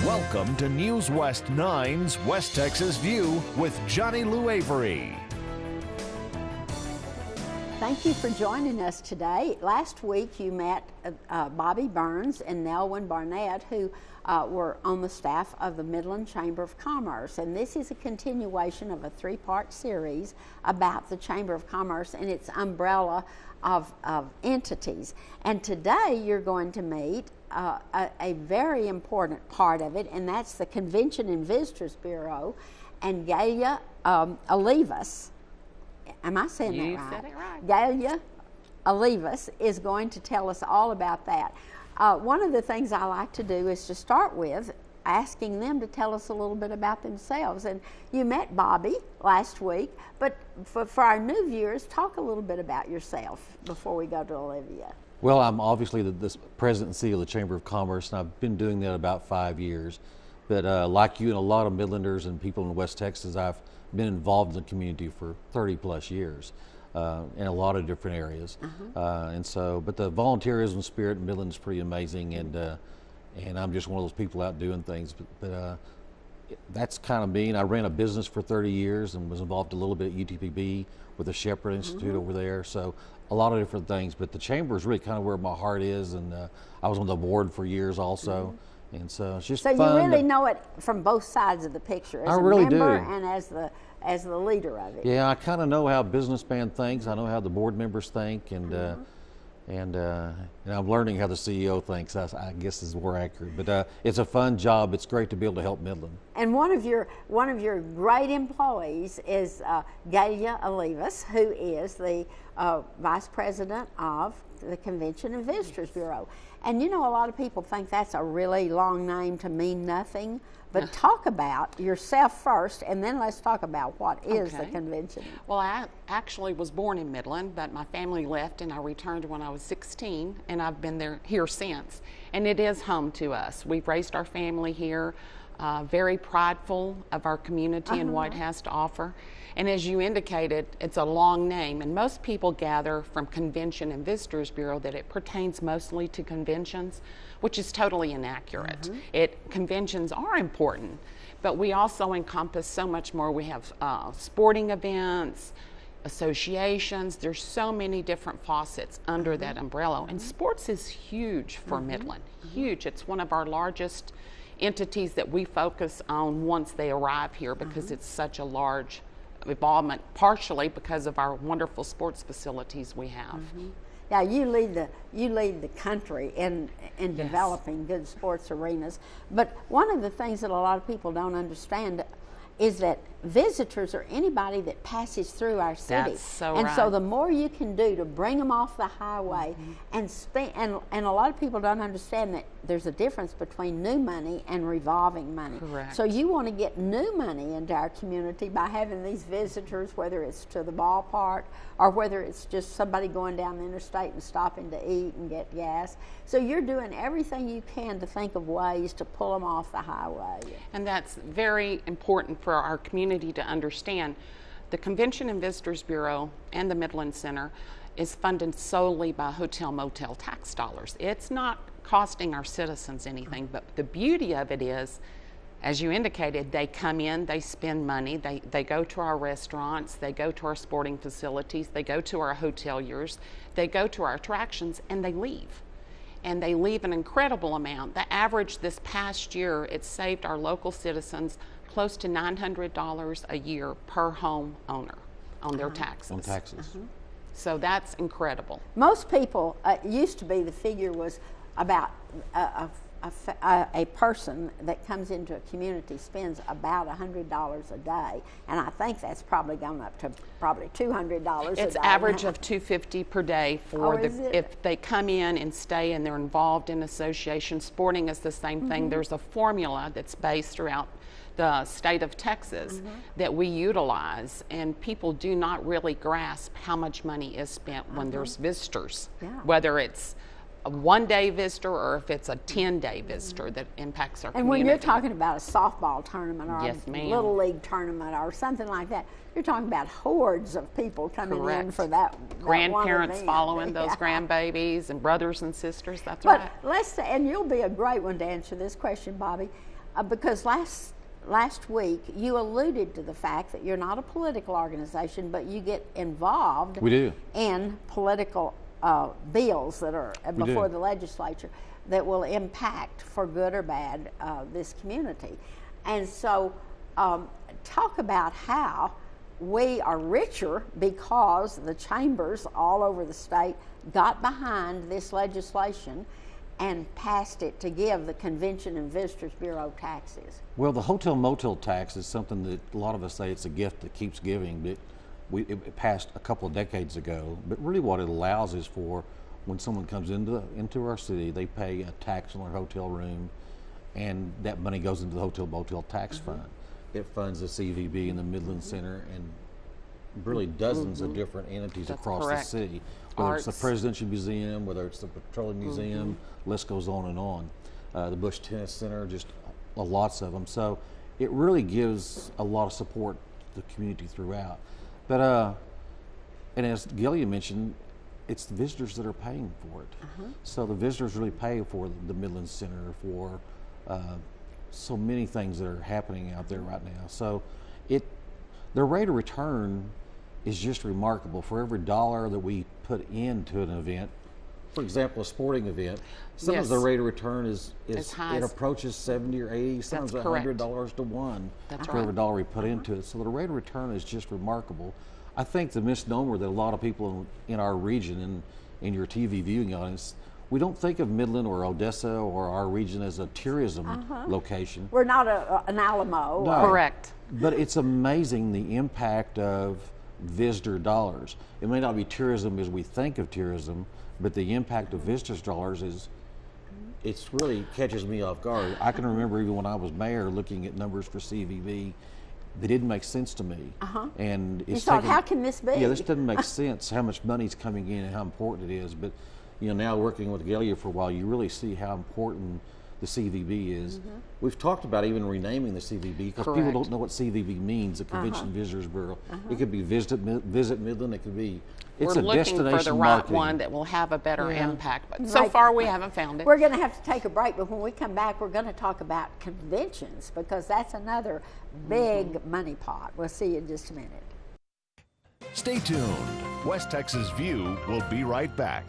Welcome to News West 9's West Texas View with Johnny Lou Avery. Thank you for joining us today. Last week you met Bobby Burns and Nelwyn Barnett, who were on the staff of the Midland Chamber of Commerce. And this is a continuation of a three-part series about the Chamber of Commerce and its umbrella of entities. And today you're going to meet a very important part of it, and that's the Convention and Visitors Bureau, and Gayla Olivas. Am I saying that right? You said it right. Gayla Olivas is going to tell us all about that. One of the things I like to do is to start with asking them to tell us a little bit about themselves. And you met Bobby last week, but for our new viewers, talk a little bit about yourself before we go to Olivia. Well, I'm obviously the president and CEO of the Chamber of Commerce, and I've been doing that about 5 years. But like you and a lot of Midlanders and people in West Texas, I've been involved in the community for 30 plus years in a lot of different areas. But the volunteerism spirit in Midland is pretty amazing, and I'm just one of those people out doing things. But that's kind of me. And I ran a business for 30 years and was involved a little bit at UTPB with the Shepherd Institute over there. So a lot of different things, but the chamber is really kind of where my heart is, and I was on the board for years also, and so it's just so fun. You really know it from both sides of the picture, as I a really member do. and as the leader of it. Yeah, I kind of know how a businessman thinks. I know how the board members think, and I'm learning how the CEO thinks. I guess is more accurate. But it's a fun job. It's great to be able to help Midland. And one of your great employees is Gayla Olivas, who is the vice president of the Convention and Visitors Bureau. And you know, a lot of people think that's a really long name to mean nothing. But talk about yourself first, and then let's talk about what is the convention. Well, I actually was born in Midland, but my family left and I returned when I was 16, and I've been here since. And it is home to us. We've raised our family here, very prideful of our community and what it has to offer. And as you indicated, it's a long name, and most people gather from Convention and Visitors Bureau that it pertains mostly to conventions, which is totally inaccurate. Conventions are important, but we also encompass so much more. We have sporting events, associations. There's so many different faucets under that umbrella, and sports is huge for Midland, huge. It's one of our largest entities that we focus on once they arrive here, because it's such a large involvement, partially because of our wonderful sports facilities we have. Yeah, you lead the country in developing good sports arenas. But one of the things that a lot of people don't understand is that visitors are anybody that passes through our city. That's so and right. so the more you can do to bring them off the highway and a lot of people don't understand that there's a difference between new money and revolving money. Correct. So you want to get new money into our community by having these visitors, whether it's to the ballpark or whether it's just somebody going down the interstate and stopping to eat and get gas. So you're doing everything you can to think of ways to pull them off the highway. And that's very important for our community to understand. The Convention and Visitors Bureau and the Midland Center is funded solely by hotel motel tax dollars. It's not costing our citizens anything, but the beauty of it is, as you indicated, they come in, they spend money, they go to our restaurants, they go to our sporting facilities, they go to our hoteliers, they go to our attractions, and they leave. And they leave an incredible amount. The average this past year, it saved our local citizens close to $900 a year per home owner on their taxes. on taxes. So that's incredible. Most people, used to be the figure was about a person that comes into a community spends about $100 a day, and I think that's probably gone up to probably $200 a day. It's average of $250 per day for if they come in and stay and they're involved in association. Sporting is the same thing. There's a formula that's based throughout the state of Texas that we utilize, and people do not really grasp how much money is spent when there's visitors, whether it's a one-day visitor or if it's a 10-day visitor that impacts our community. And when you're talking about a softball tournament or Yes, a ma'am. little league tournament or something like that, you're talking about hordes of people coming in Correct. for that Grandparents one event. following those grandbabies and brothers and sisters, that's But right. let's say, and you'll be a great one to answer this question, Bobby. because last week you alluded to the fact that you're not a political organization, but you get involved We do. in political bills that are before the legislature that will impact, for good or bad, this community. And so talk about how we are richer because the chambers all over the state got behind this legislation and passed it to give the Convention and Visitors Bureau taxes. Well, the hotel motel tax is something that a lot of us say it's a gift that keeps giving, but it passed a couple of decades ago. But really what it allows is for when someone comes into our city, they pay a tax on their hotel room, and that money goes into the hotel motel tax fund. It funds the CVB and the Midland Center and really dozens of different entities across the city. Whether it's the Presidential Museum, whether it's the Petroleum Museum, list goes on and on. The Bush Tennis Center, just lots of them. So it really gives a lot of support to the community throughout. But and as Gayla mentioned, it's the visitors that are paying for it. So the visitors really pay for the Midland Center, for so many things that are happening out there right now. So the rate of return is just remarkable. For every dollar that we put into an event, for example, a sporting event, sometimes the rate of return is it approaches 70 or 80, sometimes $100 to one for every dollar we put into it. So the rate of return is just remarkable. I think the misnomer that a lot of people in our region and in your TV viewing audience, we don't think of Midland or Odessa or our region as a tourism location. We're not an Alamo. No. Correct. But it's amazing the impact of visitor dollars. It may not be tourism as we think of tourism, but the impact of visitors' dollars it's really catches me off guard. I can remember even when I was mayor looking at numbers for CVB, they didn't make sense to me. And you thought, how can this be? Yeah, this doesn't make sense, how much money's coming in and how important it is. But now working with Gayla for a while, you really see how important the CVB is. We've talked about even renaming the CVB because people don't know what CVB means, the Convention Visitors Bureau. It could be Visit Midland, it could be, it's We're a looking destination for the right marketing. one that will have a better impact, but so far we haven't found it. We're going to have to take a break, but when we come back, we're going to talk about conventions because that's another big money pot. We'll see you in just a minute. Stay tuned. West Texas View will be right back.